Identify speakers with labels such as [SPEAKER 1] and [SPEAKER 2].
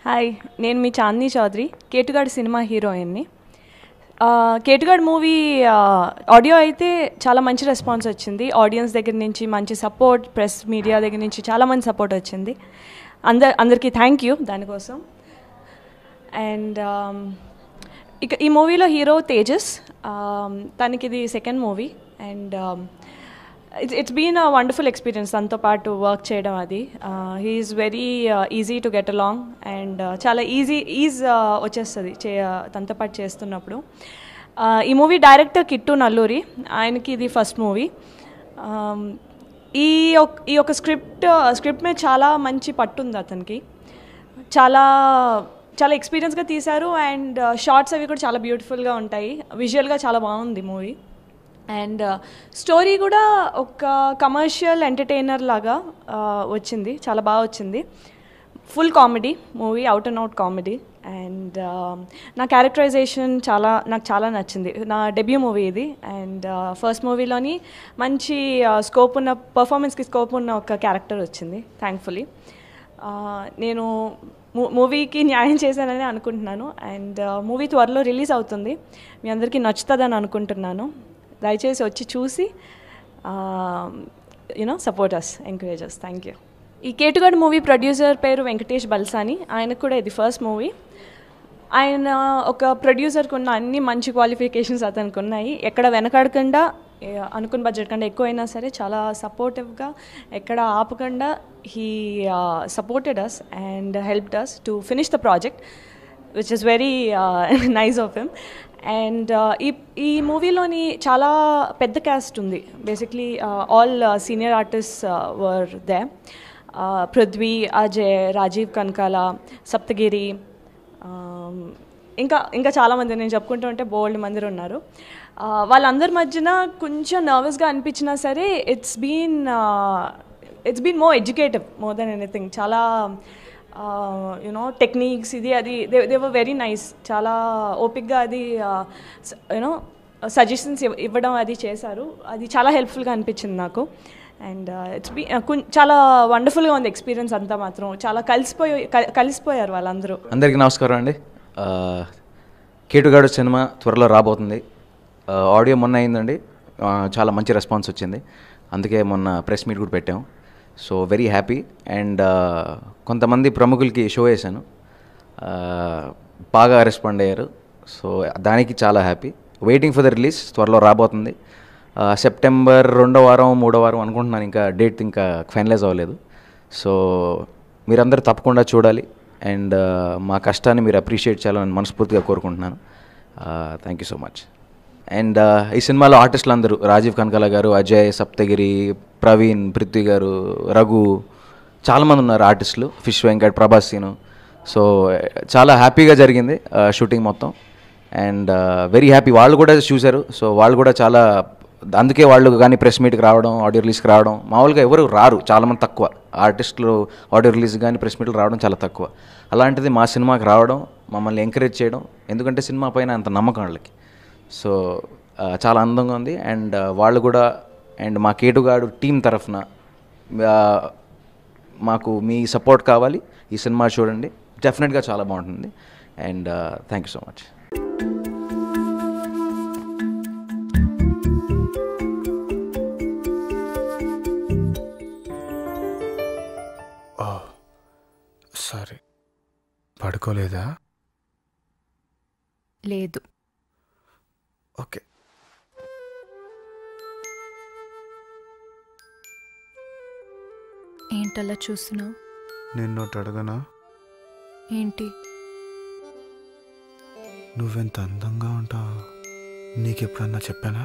[SPEAKER 1] Hi, నేను మీ Chandini Chowdary, కేటుగాడి cinema హీరోయిన్ని. కేటుగాడి movie audio అయితే చాలా మంచి రెస్పాన్స్ వచ్చింది. ఆడియన్స్ దగ్గర నుంచి మంచి సపోర్ట్, ప్రెస్ మీడియా దగ్గర నుంచి చాలా మంచి సపోర్ట్ వచ్చింది. అందరికీ థ్యాంక్ యూ దానికోసం. అండ్ ఇక ఈ మూవీలో హీరో తేజస్, తనకి ఇది second movie. And it's been a wonderful experience తనతో పాటు వర్క్ చేయడం. అది he is very easy to get along and చాలా ఈజ్ వచ్చేస్తుంది తనతో పాటు చేస్తున్నప్పుడు. ఈ మూవీ డైరెక్టర్ కిట్టు నల్లూరి, ఆయనకి ఇది ఫస్ట్ మూవీ. ఈ యొక్క స్క్రిప్ట్ మీద చాలా మంచి పట్టుంది అతనికి. చాలా చాలా ఎక్స్పీరియన్స్గా తీశారు. అండ్ షార్ట్స్ అవి కూడా చాలా బ్యూటిఫుల్గా ఉంటాయి. విజువల్గా చాలా బాగుంది మూవీ. అండ్ స్టోరీ కూడా ఒక కమర్షియల్ ఎంటర్టైనర్ లాగా వచ్చింది, చాలా బాగా వచ్చింది. Full comedy movie, out and out comedy. And నా క్యారెక్టరైజేషన్ నాకు చాలా నచ్చింది. నా డెబ్యూ మూవీ ఇది. అండ్ ఫస్ట్ మూవీలోని మంచి పర్ఫార్మెన్స్కి స్కోప్ ఉన్న ఒక క్యారెక్టర్ వచ్చింది థ్యాంక్ఫుల్లీ. నేను మూవీకి న్యాయం చేశానని అనుకుంటున్నాను. అండ్ మూవీ త్వరలో రిలీజ్ అవుతుంది. మీ అందరికీ నచ్చుతుందని అనుకుంటున్నాను. దయచేసి వచ్చి చూసి support us, encourage us. Thank you. ఈ కేటుగాడి మూవీ ప్రొడ్యూసర్ పేరు వెంకటేష్ బల్సాని. ఆయనకు కూడా ఇది ఫస్ట్ మూవీ. ఆయన ఒక ప్రొడ్యూసర్కి ఉన్న అన్ని మంచి క్వాలిఫికేషన్స్ అతనికి ఉన్నాయి. ఎక్కడ వెనకాడకుండా, అనుకున్న బడ్జెట్ కంటే ఎక్కువైనా సరే చాలా సపోర్టివ్గా, ఎక్కడ ఆపకుండా he supported us and helped us to finish the project, which is very nice of him. And ఈ మూవీలోని చాలా పెద్ద క్యాస్ట్ ఉంది. Basically all senior artist were they. Prithvi, Ajay, Rajeev Kanakala, Saptagiri, ఇంకా చాలామంది, నేను చెప్పుకుంటూ ఉంటే బోల్డ్ మంది ఉన్నారు. వాళ్ళందరి మధ్యన కొంచెం నర్వస్గా అనిపించినా సరే it's been more educative more than anything. చాలా టెక్నిక్స్ ఇది అది దే వర్ వెరీ నైస్. చాలా ఓపిక్గా అది సజెషన్స్ ఇవ్వడం అది చేశారు. అది చాలా హెల్ప్ఫుల్గా అనిపించింది నాకు. అండ్ చాలా వండర్ఫుల్గా ఉంది ఎక్స్పీరియన్స్ అంతా. మాత్రం చాలా కలిసిపోయారు వాళ్ళందరూ.
[SPEAKER 2] అందరికీ నమస్కారం అండి. కేటుగాడు సినిమా త్వరలో రాబోతుంది. ఆడియో మొన్న అయిందండి, చాలా మంచి రెస్పాన్స్ వచ్చింది. అందుకే మొన్న ప్రెస్ మీట్ కూడా పెట్టాము. So very happy. అండ్ కొంతమంది ప్రముఖులకి షో వేశాను, బాగా రెస్పాండ్ అయ్యారు. సో దానికి చాలా happy. Waiting for the release. త్వరలో రాబోతుంది. సెప్టెంబర్ 2వ వారం 3వ వారం అనుకుంటున్నాను. ఇంకా డేట్ ఇంకా ఫైనలైజ్ అవ్వలేదు. సో మీరందరూ తప్పకుండా చూడాలి. అండ్ మా కష్టాన్ని మీరు అప్రిషియేట్ చేయాలని మనస్ఫూర్తిగా కోరుకుంటున్నాను. Thank you so much. And ఈ సినిమాలో ఆర్టిస్టులు అందరూ, రాజీవ్ కనకాల గారు, అజయ్, సప్తగిరి, ప్రవీణ్, పృథ్వీ గారు, రఘు, చాలామంది ఉన్నారు ఆర్టిస్టులు. ఫిష్ వెంకట్, ప్రభాస్ సీను. సో చాలా హ్యాపీగా జరిగింది షూటింగ్ మొత్తం. And very happy. వాళ్ళు కూడా చూశారు. సో వాళ్ళు కూడా చాలా, అందుకే వాళ్ళు కానీ ప్రెస్ మీట్కి రావడం, ఆడియో రిలీజ్కి రావడం. మామూలుగా ఎవరు రారు, చాలామంది తక్కువ ఆర్టిస్టులు ఆడియో రిలీజ్ కానీ ప్రెస్ మీట్లు రావడం చాలా తక్కువ. అలాంటిది మా సినిమాకి రావడం, మమ్మల్ని ఎంకరేజ్ చేయడం, ఎందుకంటే సినిమా పైన అంత నమ్మకం వాళ్ళకి. సో చాలా అందంగా ఉంది. అండ్ వాళ్ళు కూడా, అండ్ మా కేటుగాడు టీం తరఫున మాకు మీ సపోర్ట్ కావాలి. ఈ సినిమా చూడండి, డెఫినెట్గా చాలా బాగుంటుంది. And thank you so much.
[SPEAKER 3] Sorry, పడుకోలేదా?
[SPEAKER 4] లేదు.
[SPEAKER 3] ఓకే.
[SPEAKER 4] ఏంటలా చూస్తున్నావు?
[SPEAKER 3] నిన్నోటి అడగనా?
[SPEAKER 4] ఏంటి?
[SPEAKER 3] నువ్వెంత అందంగా ఉంటావు నీకెప్పుడన్నా చెప్పానా?